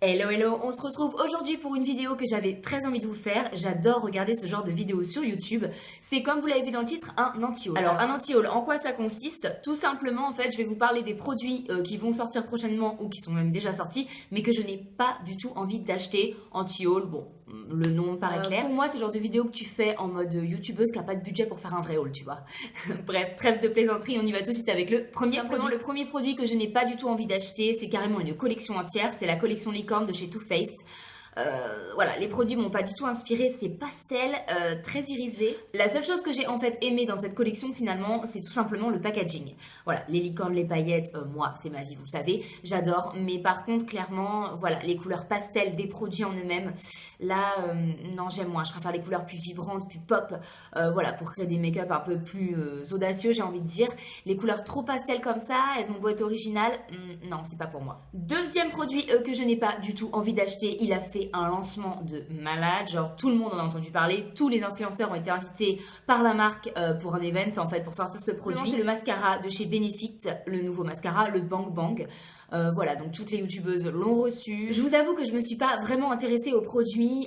Hello hello, on se retrouve aujourd'hui pour une vidéo que j'avais très envie de vous faire. J'adore regarder ce genre de vidéos sur YouTube. C'est comme vous l'avez vu dans le titre, un anti-haul. Alors un anti-haul, en quoi ça consiste? Tout simplement en fait, je vais vous parler des produits qui vont sortir prochainement ou qui sont même déjà sortis, mais que je n'ai pas du tout envie d'acheter. Anti-haul, bon, le nom paraît clair. Pour moi, c'est le genre de vidéo que tu fais en mode youtubeuse qui n'a pas de budget pour faire un vrai haul, tu vois. Bref, trêve de plaisanterie, on y va tout de suite avec le premier produit. Le premier produit que je n'ai pas du tout envie d'acheter, c'est carrément une collection entière, c'est la collection Licorne de chez Too Faced. Voilà, les produits m'ont pas du tout inspiré, c'est pastel, très irisé. La seule chose que j'ai en fait aimé dans cette collection finalement, c'est tout simplement le packaging. Voilà, les licornes, les paillettes, moi c'est ma vie, vous le savez, j'adore. Mais par contre, clairement, voilà, les couleurs pastel des produits en eux-mêmes, là, non j'aime moins. Je préfère les couleurs plus vibrantes, plus pop, voilà, pour créer des make-up un peu plus audacieux, j'ai envie de dire. Les couleurs trop pastel comme ça, elles ont beau être originales, non, c'est pas pour moi. Deuxième produit que je n'ai pas du tout envie d'acheter, il a fait un lancement de malade, genre tout le monde en a entendu parler, tous les influenceurs ont été invités par la marque pour un event en fait pour sortir ce produit. C'est le mascara de chez Benefit, le nouveau mascara, le Bang Bang. Voilà, donc toutes les youtubeuses l'ont reçu. Je vous avoue que je me suis pas vraiment intéressée au produit,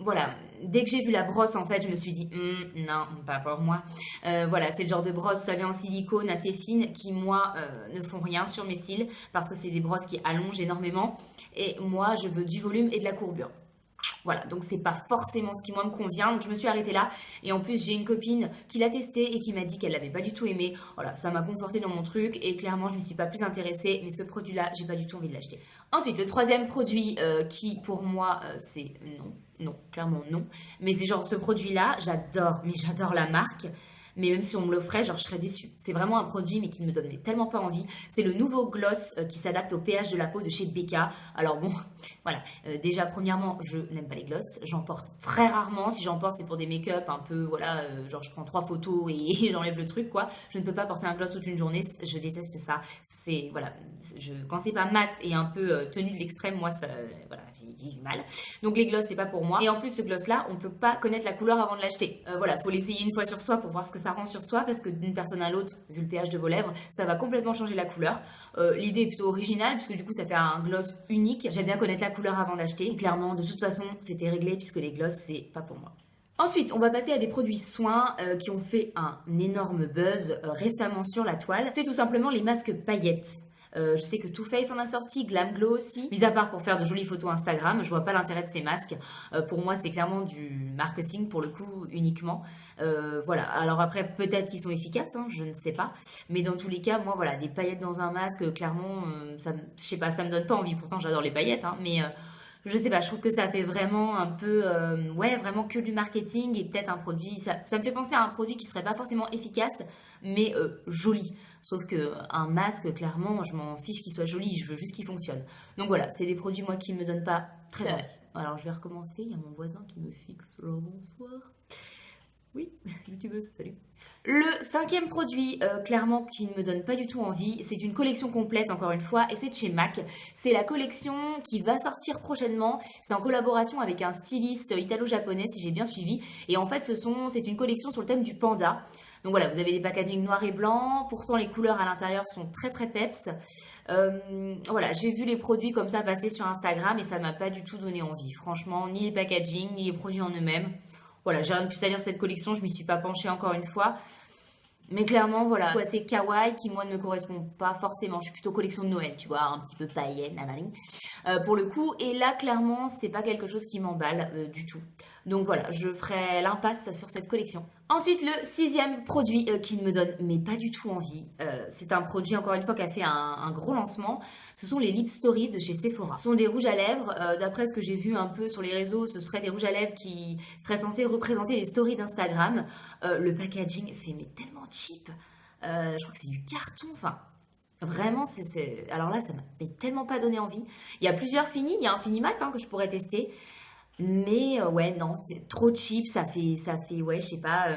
voilà. Dès que j'ai vu la brosse, en fait, je me suis dit, non, pas pour moi. Voilà, c'est le genre de brosse, vous savez, en silicone assez fine, qui, moi, ne font rien sur mes cils, parce que c'est des brosses qui allongent énormément. Et moi, je veux du volume et de la courbure. Voilà, donc c'est pas forcément ce qui moi me convient, donc je me suis arrêtée là. Et en plus, j'ai une copine qui l'a testé et qui m'a dit qu'elle l'avait pas du tout aimé. Voilà, ça m'a confortée dans mon truc et clairement, je ne suis pas plus intéressée. Mais ce produit-là, j'ai pas du tout envie de l'acheter. Ensuite, le troisième produit qui, pour moi, c'est non. Non, clairement non. Mais c'est genre ce produit-là, j'adore, mais j'adore la marque. Mais même si on me l'offrait, genre je serais déçue. C'est vraiment un produit mais qui ne me donne tellement pas envie. C'est le nouveau gloss qui s'adapte au pH de la peau de chez Becca. Alors bon, voilà. Déjà premièrement, je n'aime pas les gloss. J'en porte très rarement. Si j'en porte, c'est pour des make-up un peu, voilà, genre je prends 3 photos et j'enlève le truc quoi. Je ne peux pas porter un gloss toute une journée. Je déteste ça. C'est, voilà, quand c'est pas mat et un peu tenu de l'extrême, moi ça, voilà, j'ai du mal. Donc les gloss c'est pas pour moi. Et en plus ce gloss là, on peut pas connaître la couleur avant de l'acheter. Voilà, faut l'essayer une fois sur soi pour voir ce que ça rend sur soi parce que d'une personne à l'autre, vu le pH de vos lèvres, ça va complètement changer la couleur. L'idée est plutôt originale puisque du coup ça fait un gloss unique. J'aime bien connaître la couleur avant d'acheter. Clairement, de toute façon, c'était réglé puisque les gloss c'est pas pour moi. Ensuite, on va passer à des produits soins qui ont fait un énorme buzz récemment sur la toile. C'est tout simplement les masques paillettes. Je sais que Too Faced en a sorti, Glam Glow aussi. Mis à part pour faire de jolies photos Instagram, je vois pas l'intérêt de ces masques. Pour moi, c'est clairement du marketing pour le coup uniquement. Voilà. Alors après, peut-être qu'ils sont efficaces, hein, je ne sais pas. Mais dans tous les cas, moi, voilà, des paillettes dans un masque, clairement, ça, je sais pas, ça me donne pas envie. Pourtant, j'adore les paillettes, hein, mais je sais pas, je trouve que ça fait vraiment un peu, ouais, vraiment que du marketing et peut-être un produit, ça me fait penser à un produit qui serait pas forcément efficace, mais joli. Sauf que un masque, clairement, je m'en fiche qu'il soit joli, je veux juste qu'il fonctionne. Donc voilà, c'est des produits, moi, qui me donnent pas très envie. Alors je vais recommencer, il y a mon voisin qui me fixe le bonsoir. Oui, youtubeuse, salut. Le cinquième produit, clairement, qui ne me donne pas du tout envie, c'est une collection complète, encore une fois, et c'est de chez MAC. C'est la collection qui va sortir prochainement. C'est en collaboration avec un styliste italo-japonais, si j'ai bien suivi. Et en fait, c'est une collection sur le thème du panda. Donc voilà, vous avez des packaging noirs et blancs. Pourtant, les couleurs à l'intérieur sont très très peps. Voilà, j'ai vu les produits comme ça passer sur Instagram et ça m'a pas du tout donné envie. Franchement, ni les packaging, ni les produits en eux-mêmes. Voilà, j'ai rien de plus à dire sur cette collection, je m'y suis pas penchée encore une fois. Mais clairement, voilà, c'est kawaii qui, moi, ne me correspond pas forcément. Je suis plutôt collection de Noël, tu vois, un petit peu paillettes, nanani, pour le coup. Et là, clairement, c'est pas quelque chose qui m'emballe du tout. Donc voilà, je ferai l'impasse sur cette collection. Ensuite, le sixième produit qui ne me donne mais pas du tout envie, c'est un produit, encore une fois, qui a fait un gros lancement. Ce sont les Lip Story de chez Sephora. Ce sont des rouges à lèvres. D'après ce que j'ai vu un peu sur les réseaux, ce seraient des rouges à lèvres qui seraient censés représenter les stories d'Instagram. Le packaging fait mais tellement cheap. Je crois que c'est du carton, enfin... Vraiment, alors là, ça m'a tellement pas donné envie. Il y a plusieurs finis, il y a un fini mat hein, que je pourrais tester. Mais ouais, non, c'est trop cheap, ça fait ouais, je sais pas...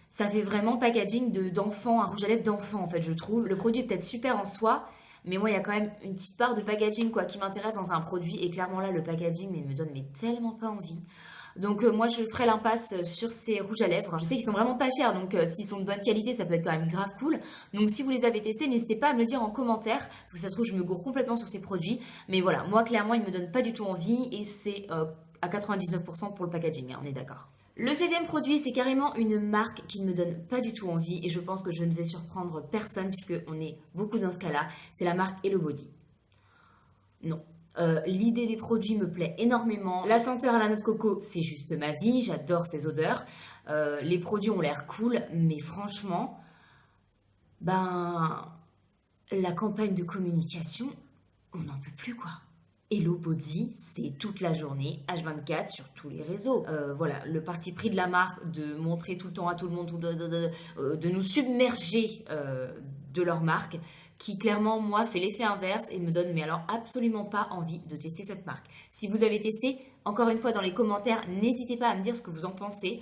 ça fait vraiment packaging d'enfant, un rouge à lèvres d'enfant, en fait, je trouve. Le produit est peut-être super en soi, mais moi, il y a quand même une petite part de packaging, quoi, qui m'intéresse dans un produit. Et clairement, là, le packaging, mais me donne mais tellement pas envie. Donc moi je ferai l'impasse sur ces rouges à lèvres. Je sais qu'ils sont vraiment pas chers, donc s'ils sont de bonne qualité, ça peut être quand même grave cool. Donc si vous les avez testés, n'hésitez pas à me le dire en commentaire, parce que ça se trouve je me gourre complètement sur ces produits. Mais voilà, moi clairement ils me donnent pas du tout envie et c'est à 99% pour le packaging, hein, on est d'accord. Le 7e produit, c'est carrément une marque qui ne me donne pas du tout envie et je pense que je ne vais surprendre personne puisqu'on est beaucoup dans ce cas-là. C'est la marque Hello Body. Non. L'idée des produits me plaît énormément. La senteur à la noix de coco, c'est juste ma vie. J'adore ces odeurs. Les produits ont l'air cool, mais franchement, la campagne de communication, on n'en peut plus quoi. Hello Body, c'est toute la journée, H24 sur tous les réseaux. Voilà, le parti pris de la marque de montrer tout le temps à tout le monde, de nous submerger de leur marque, qui clairement, moi, fait l'effet inverse et me donne, mais alors absolument pas envie de tester cette marque. Si vous avez testé, encore une fois dans les commentaires, n'hésitez pas à me dire ce que vous en pensez.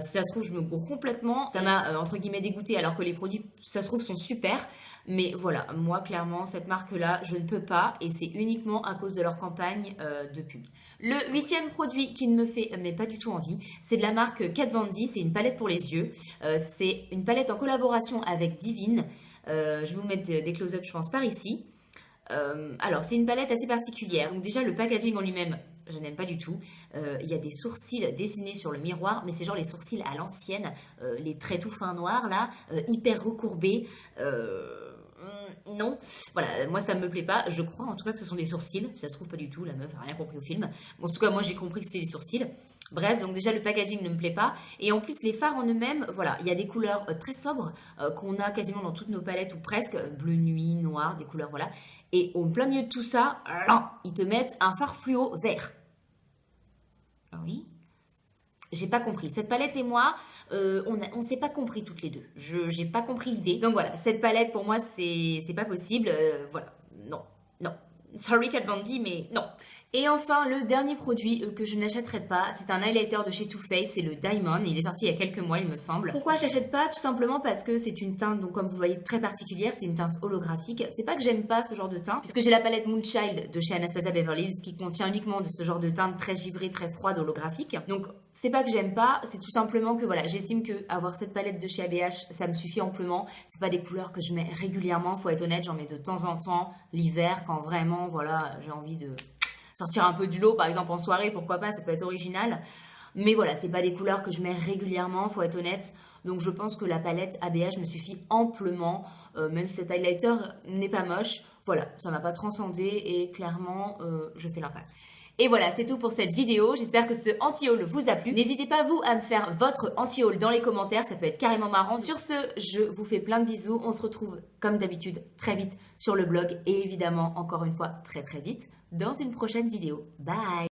Si ça se trouve, je me gourre complètement. Ça m'a, entre guillemets, dégoûté alors que les produits, ça se trouve, sont super. Mais voilà, moi, clairement, cette marque-là, je ne peux pas. Et c'est uniquement à cause de leur campagne de pub. Le 8e produit qui ne me fait mais pas du tout envie, c'est de la marque Kat Von D. C'est une palette pour les yeux. C'est une palette en collaboration avec Divine. Je vais vous mettre des close-up, je pense, par ici. Alors, c'est une palette assez particulière. Donc déjà, le packaging en lui-même, je n'aime pas du tout. Il y a des sourcils dessinés sur le miroir, mais c'est genre les sourcils à l'ancienne, les traits tout fins noirs, là, hyper recourbés. Non, voilà, moi ça me plaît pas. Je crois en tout cas que ce sont des sourcils. Ça se trouve pas du tout, la meuf a rien compris au film. Bon, en tout cas, moi j'ai compris que c'était des sourcils. Bref, donc déjà le packaging ne me plaît pas. Et en plus, les fards en eux-mêmes, voilà, il y a des couleurs très sobres qu'on a quasiment dans toutes nos palettes ou presque. Bleu nuit, noir, des couleurs, voilà. Et au plein milieu de tout ça, ils te mettent un fard fluo vert. Ah oui. J'ai pas compris. Cette palette et moi, on s'est pas compris toutes les deux. J'ai pas compris l'idée. Donc voilà, cette palette pour moi, c'est pas possible. Voilà, non. Sorry Kat Von D, mais non. Et enfin, le dernier produit que je n'achèterai pas, c'est un highlighter de chez Too Faced, c'est le Diamond. Il est sorti il y a quelques mois, il me semble. Pourquoi je l'achète pas? Tout simplement parce que c'est une teinte, donc comme vous voyez, très particulière. C'est une teinte holographique. C'est pas que j'aime pas ce genre de teint, puisque j'ai la palette Moonchild de chez Anastasia Beverly Hills qui contient uniquement de ce genre de teinte très givrée, très froide, holographique. Donc c'est pas que j'aime pas, c'est tout simplement que voilà, j'estime que avoir cette palette de chez ABH, ça me suffit amplement. C'est pas des couleurs que je mets régulièrement, faut être honnête, j'en mets de temps en temps l'hiver quand vraiment, voilà, j'ai envie de sortir un peu du lot, par exemple en soirée, pourquoi pas, ça peut être original. Mais voilà, c'est pas des couleurs que je mets régulièrement, faut être honnête. Donc je pense que la palette ABH me suffit amplement, même si cet highlighter n'est pas moche. Voilà, ça m'a pas transcendé et clairement, je fais l'impasse. Et voilà, c'est tout pour cette vidéo. J'espère que ce anti-haul vous a plu. N'hésitez pas, vous, à me faire votre anti-haul dans les commentaires. Ça peut être carrément marrant. Sur ce, je vous fais plein de bisous. On se retrouve, comme d'habitude, très vite sur le blog. Et évidemment, encore une fois, très très vite, dans une prochaine vidéo. Bye!